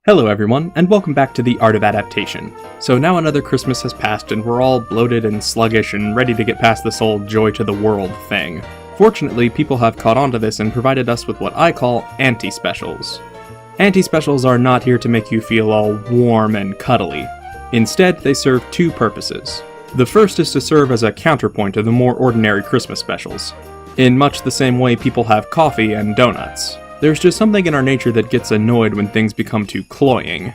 Hello everyone, and welcome back to the Art of Adaptation. So now another Christmas has passed and we're all bloated and sluggish and ready to get past this whole joy to the world thing. Fortunately, people have caught on to this and provided us with what I call anti-specials. Anti-specials are not here to make you feel all warm and cuddly. Instead, they serve two purposes. The first is to serve as a counterpoint to the more ordinary Christmas specials, in much the same way people have coffee and donuts. There's just something in our nature that gets annoyed when things become too cloying.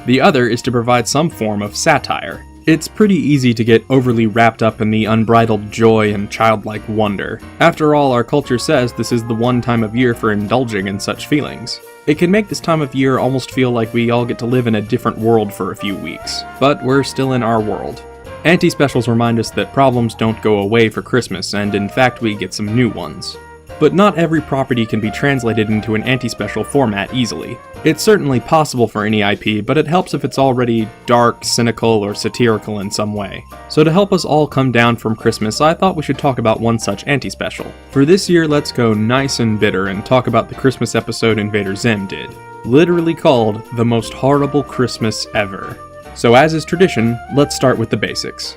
The other is to provide some form of satire. It's pretty easy to get overly wrapped up in the unbridled joy and childlike wonder. After all, our culture says this is the one time of year for indulging in such feelings. It can make this time of year almost feel like we all get to live in a different world for a few weeks. But we're still in our world. Anti-specials remind us that problems don't go away for Christmas, and in fact we get some new ones. But not every property can be translated into an anti-special format easily. It's certainly possible for any IP, but it helps if it's already dark, cynical, or satirical in some way. So to help us all come down from Christmas, I thought we should talk about one such anti-special. For this year, let's go nice and bitter and talk about the Christmas episode Invader Zim did. Literally called The Most Horrible Christmas Ever. So as is tradition, let's start with the basics.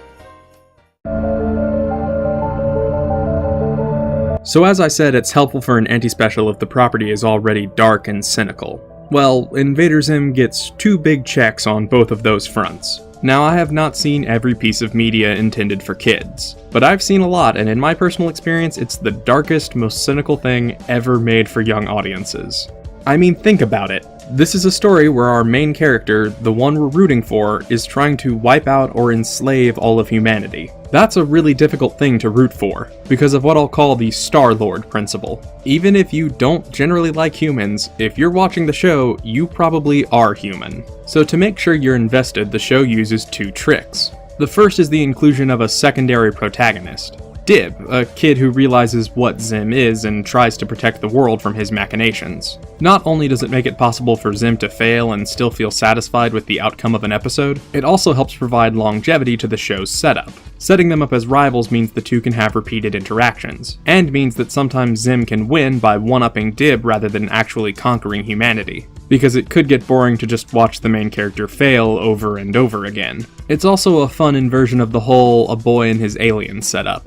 So as I said, it's helpful for an anti-special if the property is already dark and cynical. Well, Invader Zim gets two big checks on both of those fronts. Now, I have not seen every piece of media intended for kids, but I've seen a lot, and in my personal experience, it's the darkest, most cynical thing ever made for young audiences. I mean, think about it. This is a story where our main character, the one we're rooting for, is trying to wipe out or enslave all of humanity. That's a really difficult thing to root for, because of what I'll call the Star-Lord principle. Even if you don't generally like humans, if you're watching the show, you probably are human. So to make sure you're invested, the show uses two tricks. The first is the inclusion of a secondary protagonist. Dib, a kid who realizes what Zim is and tries to protect the world from his machinations. Not only does it make it possible for Zim to fail and still feel satisfied with the outcome of an episode, it also helps provide longevity to the show's setup. Setting them up as rivals means the two can have repeated interactions, and means that sometimes Zim can win by one-upping Dib rather than actually conquering humanity, because it could get boring to just watch the main character fail over and over again. It's also a fun inversion of the whole a boy and his alien setup.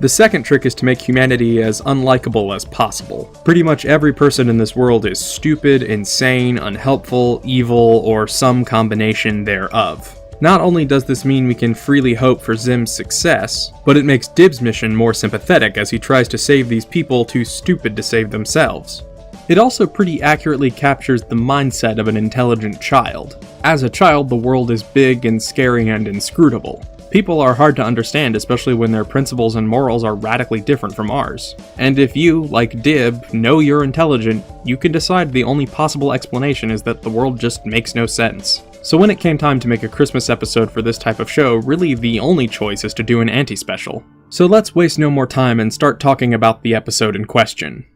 The second trick is to make humanity as unlikable as possible. Pretty much every person in this world is stupid, insane, unhelpful, evil, or some combination thereof. Not only does this mean we can freely hope for Zim's success, but it makes Dib's mission more sympathetic as he tries to save these people too stupid to save themselves. It also pretty accurately captures the mindset of an intelligent child. As a child, the world is big and scary and inscrutable. People are hard to understand, especially when their principles and morals are radically different from ours. And if you, like Dib, know you're intelligent, you can decide the only possible explanation is that the world just makes no sense. So when it came time to make a Christmas episode for this type of show, really the only choice is to do an anti-special. So let's waste no more time and start talking about the episode in question.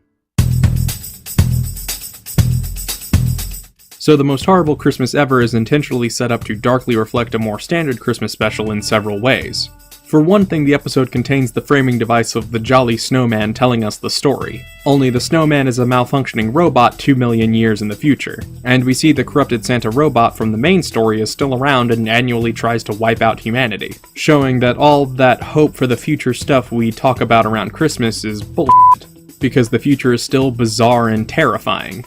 So The Most Horrible Christmas Ever is intentionally set up to darkly reflect a more standard Christmas special in several ways. For one thing, the episode contains the framing device of the jolly snowman telling us the story. Only the snowman is a malfunctioning robot 2 million years in the future, and we see the corrupted Santa robot from the main story is still around and annually tries to wipe out humanity, showing that all that hope for the future stuff we talk about around Christmas is bullshit, because the future is still bizarre and terrifying.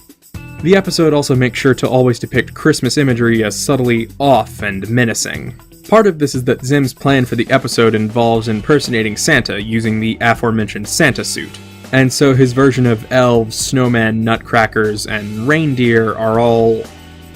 The episode also makes sure to always depict Christmas imagery as subtly off and menacing. Part of this is that Zim's plan for the episode involves impersonating Santa using the aforementioned Santa suit, and so his version of elves, snowmen, nutcrackers, and reindeer are all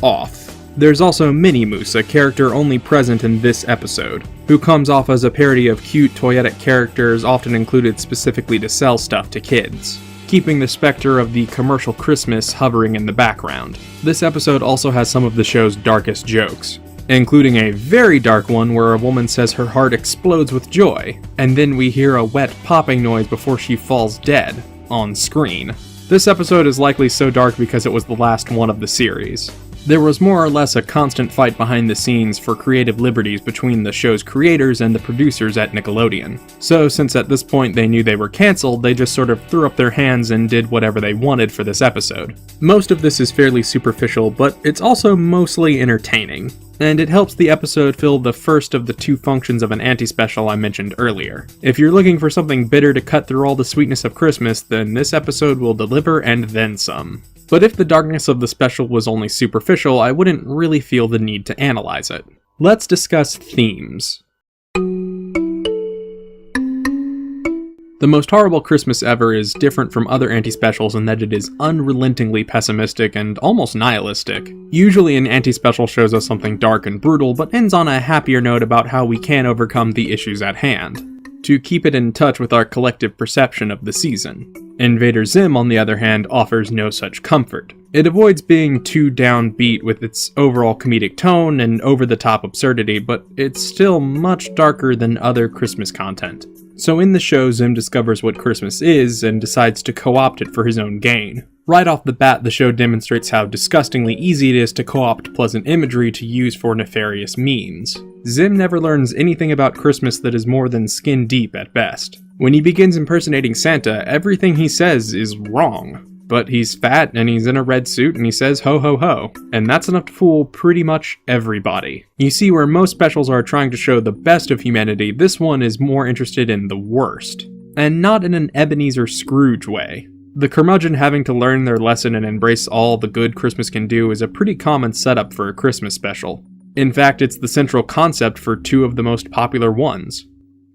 off. There's also Minnie Moose, a character only present in this episode, who comes off as a parody of cute, toyetic characters often included specifically to sell stuff to kids, keeping the specter of the commercial Christmas hovering in the background. This episode also has some of the show's darkest jokes, including a very dark one where a woman says her heart explodes with joy, and then we hear a wet popping noise before she falls dead, on screen. This episode is likely so dark because it was the last one of the series. There was more or less a constant fight behind the scenes for creative liberties between the show's creators and the producers at Nickelodeon. So since at this point they knew they were cancelled, they just sort of threw up their hands and did whatever they wanted for this episode. Most of this is fairly superficial, but it's also mostly entertaining, and it helps the episode fill the first of the two functions of an anti-special I mentioned earlier. If you're looking for something bitter to cut through all the sweetness of Christmas, then this episode will deliver and then some. But if the darkness of the special was only superficial, I wouldn't really feel the need to analyze it. Let's discuss themes. The Most Horrible Christmas Ever is different from other anti-specials in that it is unrelentingly pessimistic and almost nihilistic. Usually an anti-special shows us something dark and brutal, but ends on a happier note about how we can overcome the issues at hand, to keep it in touch with our collective perception of the season. Invader Zim, on the other hand, offers no such comfort. It avoids being too downbeat with its overall comedic tone and over-the-top absurdity, but it's still much darker than other Christmas content. So in the show, Zim discovers what Christmas is and decides to co-opt it for his own gain. Right off the bat, the show demonstrates how disgustingly easy it is to co-opt pleasant imagery to use for nefarious means. Zim never learns anything about Christmas that is more than skin deep at best. When he begins impersonating Santa, everything he says is wrong. But he's fat, and he's in a red suit, and he says ho ho ho. And that's enough to fool pretty much everybody. You see, where most specials are trying to show the best of humanity, this one is more interested in the worst. And not in an Ebenezer Scrooge way. The curmudgeon having to learn their lesson and embrace all the good Christmas can do is a pretty common setup for a Christmas special. In fact, it's the central concept for two of the most popular ones.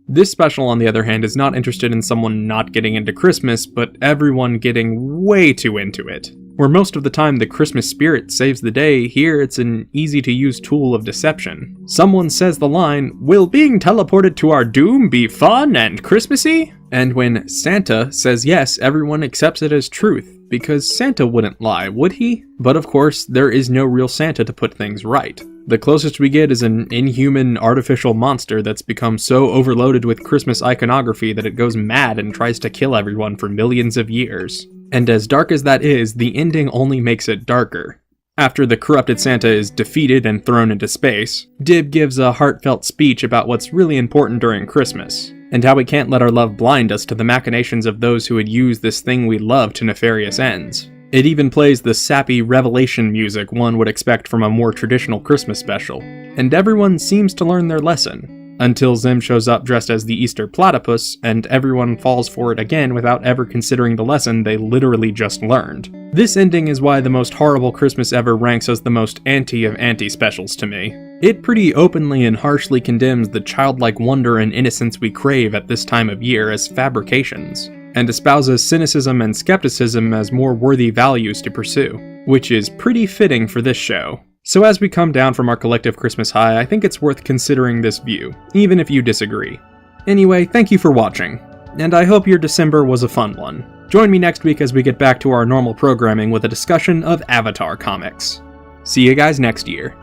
This special, on the other hand, is not interested in someone not getting into Christmas, but everyone getting way too into it. Where most of the time the Christmas spirit saves the day, here it's an easy-to-use tool of deception. Someone says the line, "Will being teleported to our doom be fun and Christmassy?" And when Santa says yes, everyone accepts it as truth, because Santa wouldn't lie, would he? But of course, there is no real Santa to put things right. The closest we get is an inhuman, artificial monster that's become so overloaded with Christmas iconography that it goes mad and tries to kill everyone for millions of years. And as dark as that is, the ending only makes it darker. After the corrupted Santa is defeated and thrown into space, Dib gives a heartfelt speech about what's really important during Christmas, and how we can't let our love blind us to the machinations of those who would use this thing we love to nefarious ends. It even plays the sappy revelation music one would expect from a more traditional Christmas special. And everyone seems to learn their lesson, until Zim shows up dressed as the Easter platypus, and everyone falls for it again without ever considering the lesson they literally just learned. This ending is why The Most Horrible Christmas Ever ranks as the most anti of anti-specials to me. It pretty openly and harshly condemns the childlike wonder and innocence we crave at this time of year as fabrications, and espouses cynicism and skepticism as more worthy values to pursue, which is pretty fitting for this show. So as we come down from our collective Christmas high, I think it's worth considering this view, even if you disagree. Anyway, thank you for watching, and I hope your December was a fun one. Join me next week as we get back to our normal programming with a discussion of Avatar comics. See you guys next year.